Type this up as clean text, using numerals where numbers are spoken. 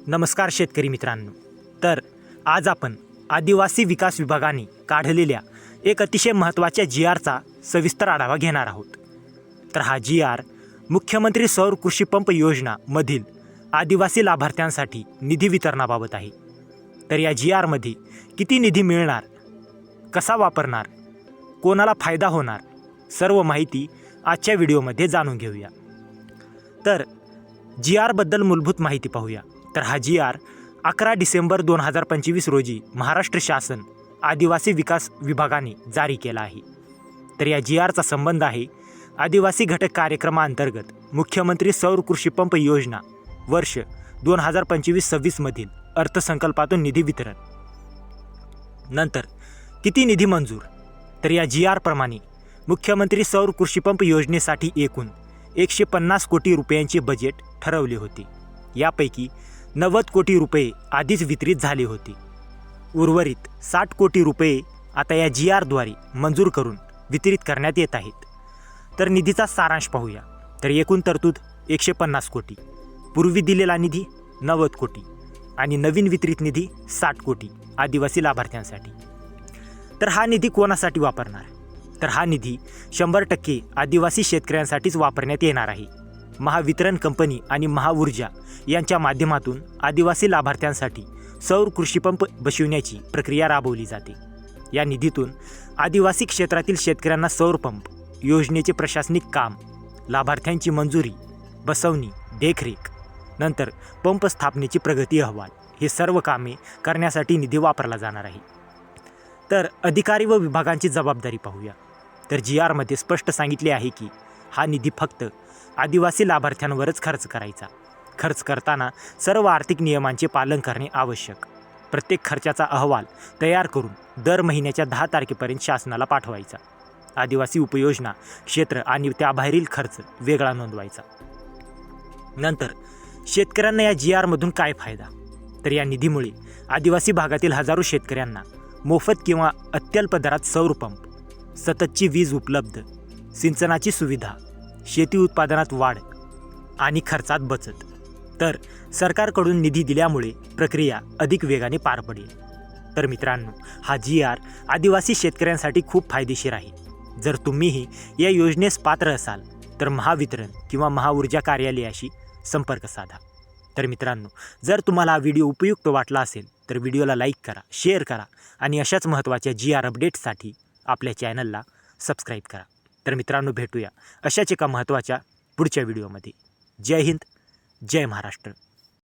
नमस्कार शेतकरी मित्रांनो. तर आज आपण आदिवासी विकास विभागाने काढलेल्या एक अतिशय महत्त्वाच्या GRचा सविस्तर आढावा घेणार आहोत. तर हा GR मुख्यमंत्री सौर कृषी पंप योजना मधील आदिवासी लाभार्थ्यांसाठी निधी वितरणाबाबत आहे. तर या GRमध्ये किती निधी मिळणार, कसा वापरणार, कोणाला फायदा होणार, सर्व माहिती आजच्या व्हिडिओमध्ये जाणून घेऊया. तर GRबद्दल मूलभूत माहिती पाहूया. तर हा GR 11 डिसेंबर 2025 रोजी महाराष्ट्र शासन आदिवासी विकास विभागाने जारी केला आहे. तर या GRचा संबंध आहे आदिवासी घटक कार्यक्रमाअंतर्गत मुख्यमंत्री सौर कृषी पंप योजना वर्ष 2025-26 मधील अर्थसंकल्पातून निधी वितरण. नंतर किती निधी मंजूर. तर या GR प्रमाणे मुख्यमंत्री सौर कृषी पंप योजनेसाठी एकूण 150 कोटी रुपयांचे बजेट ठरवले होते. यापैकी 90 कोटी रुपये आधीच वितरित झाले होते. उर्वरित 60 कोटी रुपये आता या GRद्वारे मंजूर करून वितरित करण्यात येत आहेत. तर निधीचा सारांश पाहूया. तर एकूण तरतूद 150 कोटी, पूर्वी दिलेला निधी 90 कोटी आणि नवीन वितरित निधी 60 कोटी आदिवासी लाभार्थ्यांसाठी. तर हा निधी कोणासाठी वापरणार. तर हा निधी 100% आदिवासी शेतकऱ्यांसाठीच वापरण्यात येणार आहे. महावितरण कंपनी आणि महाऊर्जा यांच्या माध्यमातून आदिवासी लाभार्थ्यांसाठी सौर कृषी पंप बसविण्याची प्रक्रिया राबवली जाते. या निधीतून आदिवासी क्षेत्रातील शेतकऱ्यांना सौर पंप योजनेचे प्रशासनिक काम, लाभार्थ्यांची मंजुरी, बसवणी, देखरेख, नंतर पंप स्थापनेची प्रगती अहवाल हे सर्व कामे करण्यासाठी निधी वापरला जाणार आहे. तर अधिकारी व विभागांची जबाबदारी पाहूया. तर GRमध्ये स्पष्ट सांगितले आहे की हा निधी फक्त आदिवासी लाभार्थ्यांवरच खर्च करायचा. खर्च करताना सर्व आर्थिक नियमांचे पालन करणे आवश्यक. प्रत्येक खर्चाचा अहवाल तयार करून दर महिन्याच्या 10 तारखेपर्यंत शासनाला पाठवायचा. आदिवासी उपयोजना क्षेत्र आणि त्याबाहेरील खर्च वेगळा नोंदवायचा. नंतर शेतकऱ्यांना या GRमधून काय फायदा. तर या निधीमुळे आदिवासी भागातील हजारो शेतकऱ्यांना मोफत किंवा अत्यल्प दरात सौर पंप, सततची वीज उपलब्ध, सिंचनाची सुविधा, शेती उत्पादनात वाढ आणि खर्चात बचत. तर सरकारकडून निधी दिल्यामुळे प्रक्रिया अधिक वेगाने पार पडेल. तर मित्रांनो, हा GR आदिवासी शेतकऱ्यांसाठी खूप फायदेशीर आहे. जर तुम्हीही या योजनेस पात्र असाल तर महावितरण किंवा महाऊर्जा कार्यालयाशी संपर्क साधा. तर मित्रांनो, जर तुम्हाला हा व्हिडिओ उपयुक्त वाटला असेल तर व्हिडिओला लाईक करा, शेअर करा आणि अशाच महत्त्वाच्या GR अपडेट्ससाठी आपल्या चॅनलला सबस्क्राईब करा. तर मित्रांनो, भेटूया अशाच एका महत्त्वाच्या पुढच्या व्हिडिओमध्ये. जय हिंद, जय महाराष्ट्र.